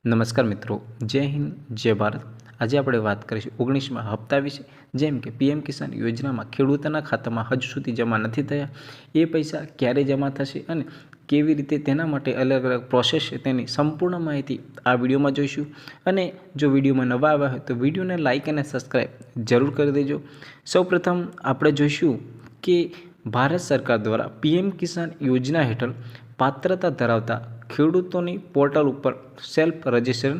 નમસ્કાર મિત્રો, જય હિન્દ, જય ભારત। આજે આપણે વાત કરીશું 19મા હપ્તા વિશે। જેમ કે પીએમ કિસાન યોજનામાં ખેડૂતોના ખાતામાં હજુ સુધી જમા નથી થયા, એ પૈસા ક્યારે જમા થશે અને કેવી રીતે તેના માટે અલગ અલગ પ્રોસેસ છે તેની સંપૂર્ણ માહિતી આ વિડીયોમાં જોઈશું। અને જો વિડીયોમાં નવા આવ્યા હોય તો વિડીયોને લાઇક અને સબસ્ક્રાઈબ જરૂર કરી દેજો। સૌપ્રથમ આપણે જોઈશું કે ભારત સરકાર દ્વારા પીએમ કિસાન યોજના હેઠળ પાત્રતા ધરાવતા ખેડૂતોની પોર્ટલ ઉપર સેલ્ફ રજિસ્ટ્રેશન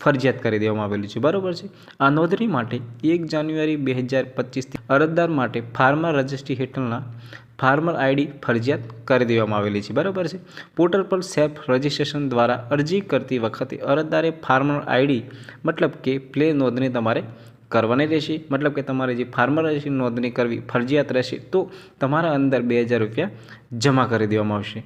ફરજિયાત કરી દેવામાં આવેલું છે, બરાબર છે। આ નોંધણી માટે 1 જાન્યુઆરી 2025થી અરજદાર માટે ફાર્મર રજિસ્ટ્રી હેઠળના ફાર્મર આઈડી ફરજિયાત કરી દેવામાં આવેલી છે, બરાબર છે। પોર્ટલ પર સેલ્ફ રજિસ્ટ્રેશન દ્વારા અરજી કરતી વખતે અરજદારે ફાર્મર આઈડી મતલબ કે પ્લે નોંધણી તમારે કરવાની રહેશે। મતલબ કે તમારે જે ફાર્મર રજિસ્ટ્રેશન નોંધણી કરવી ફરજિયાત રહેશે, તો તમારા અંદર 2000 રૂપિયા જમા કરી દેવામાં આવશે।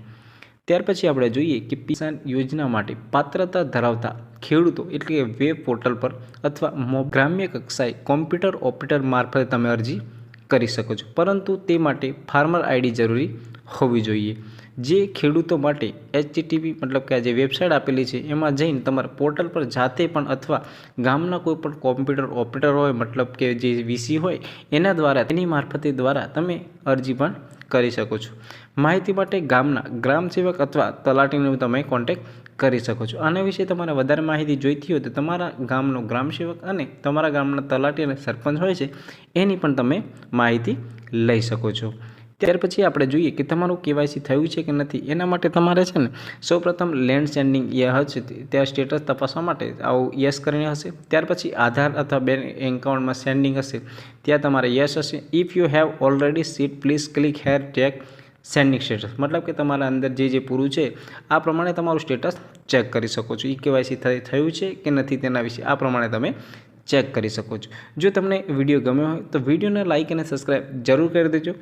ત્યાર પછી આપણે જોઈએ કે કિસાન યોજના માટે પાત્રતા ધરાવતા ખેડૂતો એટલે કે વેબ પોર્ટલ પર અથવા ગ્રામ્ય કક્ષાએ કોમ્પ્યુટર ઓપરેટર મારફતે તમે અરજી કરી શકો છો, પરંતુ તે માટે ફાર્મર આઈડી જરૂરી હોવી જોઈએ। જે ખેડૂતો માટે HTTP મતલબ કે આ જે વેબસાઇટ આપેલી છે એમાં જઈને તમારા પોર્ટલ પર જાતે પણ અથવા ગામના કોઈ પણ કોમ્પ્યુટર ઓપરેટર હોય મતલબ કે જે વીસી હોય એના દ્વારા તેની મારફતે દ્વારા તમે અરજી પણ કરી શકો છો। માહિતી માટે ગામના ગ્રામ સેવક અથવા તલાટીનો તમે કોન્ટેક્ટ કરી શકો છો। આના વિશે તમારે વધારે માહિતી જોઈતી હોય તો તમારા ગામનો ગ્રામ સેવક અને તમારા ગામના તલાટી અને સરપંચ હોય છે એની પણ તમે માહિતી લઈ શકો છો। ત્યાર પછી આપણે જોઈએ કે તમારું કેવાયસી થયું છે કે નથી। એના માટે તમારે છે ને સૌપ્રથમ લેન્ડ સેન્ડિંગ એ હશે ત્યાં સ્ટેટસ તપાસવા માટે આવું યસ કરીને હશે। ત્યાર પછી આધાર અથવા બેંક એકાઉન્ટમાં સેન્ડિંગ હશે ત્યાં તમારે યસ હશે। If you have already seat please click hair check sending status મતલબ કે તમારા અંદર જે પૂરું છે આ પ્રમાણે તમારું સ્ટેટસ ચેક કરી શકો છો। કેવાયસી થયું છે કે નથી તેના વિશે આ પ્રમાણે તમે ચેક કરી શકો છો। જો તમને વિડીયો ગમ્યો હોય તો વિડીયોને લાઇક અને સબસ્ક્રાઈબ જરૂર કરી દેજો।